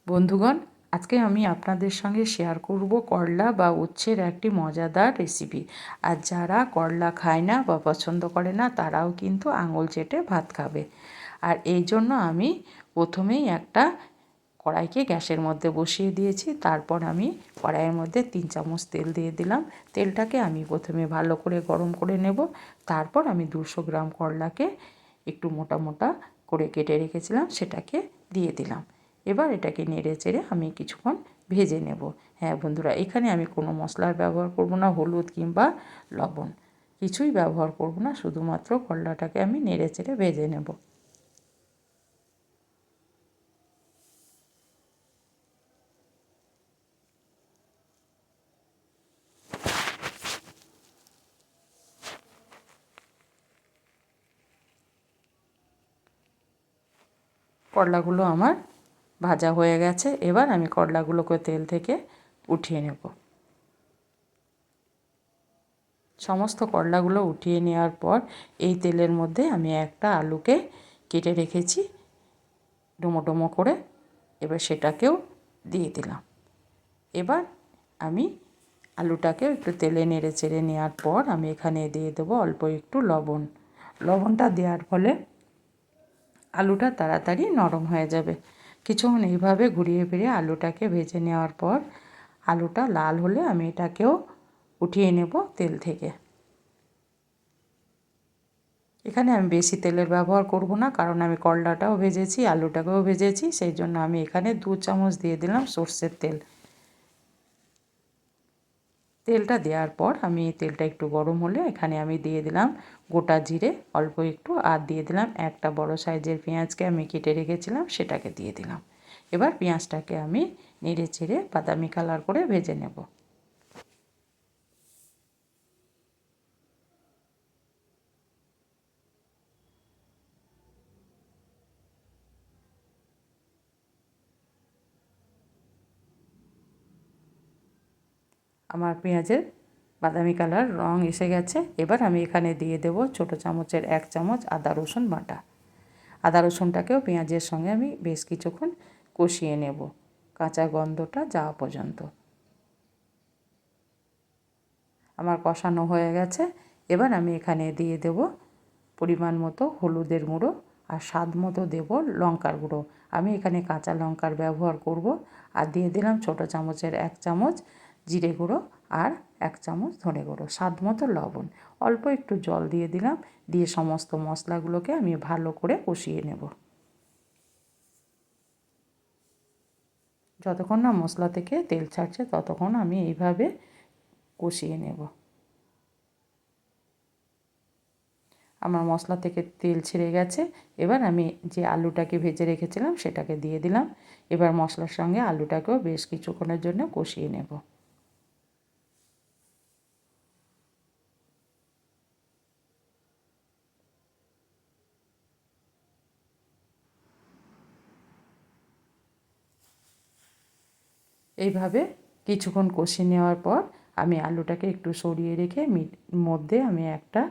বন্ধুগণ, আজকে আমি আপনাদের সঙ্গে শেয়ার করব করলা বা উচ্ছের একটি মজাদার রেসিপি। আর যারা করলা খায় না বা পছন্দ করে না তারাও কিন্তু আঙুল চেটে ভাত খাবে। আর এই জন্য আমি প্রথমেই একটা কড়াইকে গ্যাসের মধ্যে বসিয়ে দিয়েছি। তারপর আমি কড়াইয়ের মধ্যে 3 চামচ তেল দিয়ে দিলাম। তেলটাকে আমি প্রথমে ভালো করে গরম করে নেব। তারপর আমি 200 গ্রাম করলাকে একটু মোটা মোটা করে কেটে রেখেছিলাম সেটাকে দিয়ে দিলাম। এবার এটাকে নেড়ে চেড়ে আমি কিছুক্ষণ ভেজে নেব। হ্যাঁ বন্ধুরা, এখানে আমি কোনো মশলার ব্যবহার করব না, হলুদ কিংবা লবণ কিছুই ব্যবহার করব না, শুধুমাত্র করলাটাকে আমি নেড়ে চেড়ে ভেজে নেব। করলাগুলো আমার ভাজা হয়ে গেছে। এবার আমি করলাগুলোকে তেল থেকে উঠিয়ে নেব। সমস্ত করলাগুলো উঠিয়ে নেওয়ার পর এই তেলের মধ্যে আমি একটা আলুকে কেটে রেখেছি ডুমো ডুমো করে। এবার সেটাকেও দিয়ে দিলাম। এবার আমি আলুটাকেও একটু তেলে নেড়ে চেড়ে নেওয়ার পর আমি এখানে দিয়ে দেবো অল্প একটু লবণ। লবণটা দেওয়ার ফলে আলুটা তাড়াতাড়ি নরম হয়ে যাবে। কিছুক্ষণ এইভাবে ঘুরিয়ে ফিরিয়ে আলুটাকে ভেজে নেওয়ার পর আলুটা লাল হলে আমি এটাকেও উঠিয়ে নেব তেল থেকে। এখানে আমি বেশি তেলের ব্যবহার করব না, কারণ আমি করলাটাও ভেজেছি, আলুটাকেও ভেজেছি, সেই জন্য আমি এখানে 2 চামচ দিয়ে দিলাম সর্ষের তেল। তেলটা দেওয়ার পর আমি তেলটা একটু গরম হলে এখানে আমি দিয়ে দিলাম গোটা জিরে অল্প একটু, আর দিয়ে দিলাম একটা বড় সাইজের পেঁয়াজকে আমি কেটে রেখেছিলাম সেটাকে দিয়ে দিলাম। এবার পেঁয়াজটাকে আমি নেড়ে চেড়ে বাদামি কালার করে ভেজে নেব। আমার পেঁয়াজের বাদামি কালার রং এসে গেছে। এবার আমি এখানে দিয়ে দেব ছোটো চামচের 1 চামচ আদা রসুন বাটা। আদা রসুনটাকেও পেঁয়াজের সঙ্গে আমি বেশ কিছুক্ষণ কষিয়ে নেব, কাঁচা গন্ধটা যাওয়া পর্যন্ত। আমার কষানো হয়ে গেছে। এবার আমি এখানে দিয়ে দেব পরিমাণ মতো হলুদের গুঁড়ো আর স্বাদ মতো দেব লঙ্কার গুঁড়ো। আমি এখানে কাঁচা লঙ্কার ব্যবহার করব। আর দিয়ে দিলাম ছোটো চামচের 1 চামচ জিরে গুঁড়ো আর 1 চামচ ধনে গুঁড়ো, স্বাদ মতো লবণ, অল্প একটু জল দিয়ে দিলাম। দিয়ে সমস্ত মশলাগুলোকে আমি ভালো করে কষিয়ে নেব। যতক্ষণ না মশলা থেকে তেল ছাড়ছে ততক্ষণ আমি এইভাবে কষিয়ে নেব। আমার মশলা থেকে তেল ছেড়ে গেছে। এবার আমি যে আলুটাকে ভেজে রেখেছিলাম সেটাকে দিয়ে দিলাম। এবার মশলার সঙ্গে আলুটাকেও বেশ কিছুক্ষণের জন্য কষিয়ে নেব। এইভাবে কিছুক্ষণ কষিয়ে নেওয়ার পর আমি আলুটাকে একটু সরিয়ে রেখে মধ্যে আমি একটা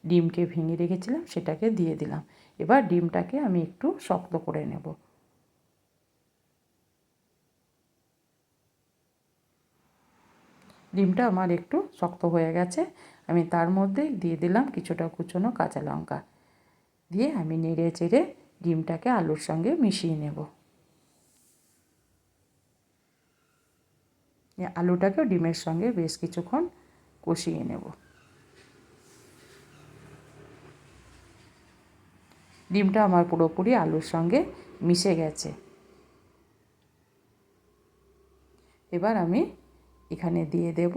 ডিমকে ভেঙে রেখেছিলাম সেটাকে দিয়ে দিলাম। এবার ডিমটাকে আমি একটু শক্ত করে নেব। ডিমটা আমার একটু শক্ত হয়ে গেছে। আমি তার মধ্যে দিয়ে দিলাম কিছুটা কুচনো কাঁচা লঙ্কা। দিয়ে আমি নেড়ে চেড়ে ডিমটাকে আলুর সঙ্গে মিশিয়ে নেব। আলুটাকেও ডিমের সঙ্গে বেশ কিছুক্ষণ কষিয়ে নেব। ডিমটা আমার পুরোপুরি আলুর সঙ্গে মিশে গেছে। এবার আমি এখানে দিয়ে দেব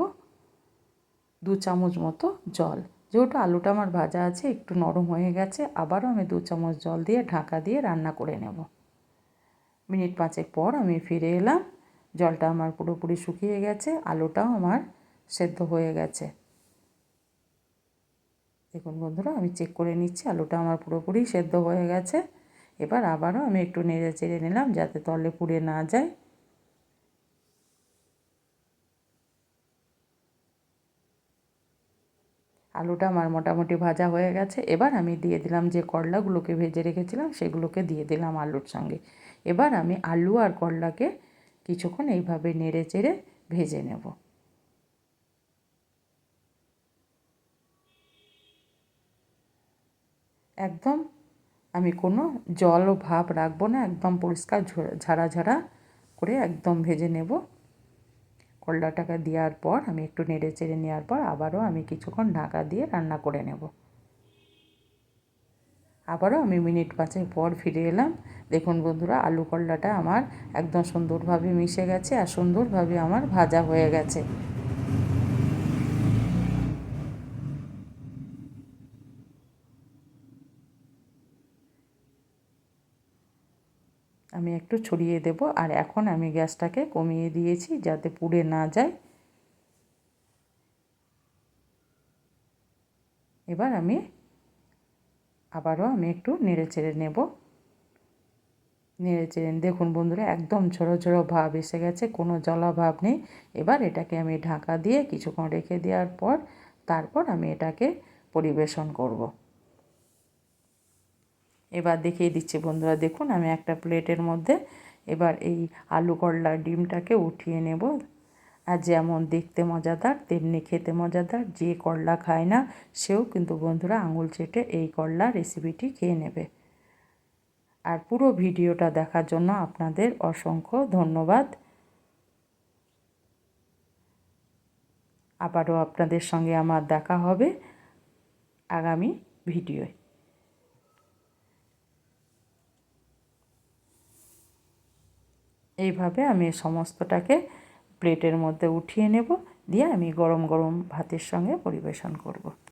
2 চামচ মতো জল। যেহেতু আলুটা আমার ভাজা আছে একটু নরম হয়ে গেছে, আবারও আমি 2 চামচ জল দিয়ে ঢাকা দিয়ে রান্না করে নেব। মিনিট 5 পর আমি ফিরে এলাম। জলটা আমার পুরোপুরি শুকিয়ে গেছে, আলুটাও আমার সেদ্ধ হয়ে গেছে। দেখুন বন্ধুরা, আমি চেক করে নিচ্ছি আলুটা আমার পুরোপুরি সেদ্ধ হয়ে গেছে। এবার আবারও আমি একটু নেড়ে চেড়ে নিলাম যাতে তলে পুড়ে না যায়। আলুটা আমার মোটামুটি ভাজা হয়ে গেছে। এবার আমি দিয়ে দিলাম যে করলাগুলোকে ভেজে রেখেছিলাম সেগুলোকে দিয়ে দিলাম আলুর সঙ্গে। এবার আমি আলু আর করলাকে কিছুক্ষণ এইভাবে নেড়ে চেড়ে ভেজে নেব। একদম আমি কোনো জল ও ভাব রাখবো না, একদম পরিষ্কার ঝাড়া ঝাড়া করে একদম ভেজে নেব। করলাটাকে দেওয়ার পর আমি একটু নেড়ে চেড়ে নেওয়ার পর আবারও আমি কিছুক্ষণ ঢাকা দিয়ে রান্না করে নেব। আবারও আমি মিনিট 5 পর ফিরে এলাম। দেখুন বন্ধুরা, আলু করলাটা আমার একদম সুন্দরভাবে মিশে গেছে আর সুন্দরভাবে আমার ভাজা হয়ে গেছে। আমি একটু ছড়িয়ে দেব আর এখন আমি গ্যাসটাকে কমিয়ে দিয়েছি যাতে পুড়ে না যায়। এবার আবারও একটু নেড়ে চেড়ে নেব। নেড়ে চেড়ে দেখুন বন্ধুরা, একদম ঝোড়ো ঝোড়ো ভাব এসে গেছে, কোনো জলা ভাব নেই। এবার এটাকে আমি ঢাকা দিয়ে কিছুক্ষণ রেখে দেওয়ার পর তারপর আমি এটাকে পরিবেশন করব। এবার দেখিয়ে দিচ্ছি বন্ধুরা, দেখুন আমি একটা প্লেটের মধ্যে এবার এই আলু করলার ডিমটাকে উঠিয়ে নেব। আর যেমন দেখতে মজাদার তেমনি খেতে মজাদার। যে করলা খায় না সেও কিন্তু বন্ধুরা আঙুল চেটে এই করলা রেসিপিটি খেয়ে নেবে। আর পুরো ভিডিওটা দেখার জন্য আপনাদের অসংখ্য ধন্যবাদ। আবারও আপনাদের সঙ্গে আমার দেখা হবে আগামী ভিডিওয়। এইভাবে আমি সমস্তটাকে প্লেটের মধ্যে উঠিয়ে নেব, দিয়ে আমি গরম গরম ভাতের সঙ্গে পরিবেশন করব।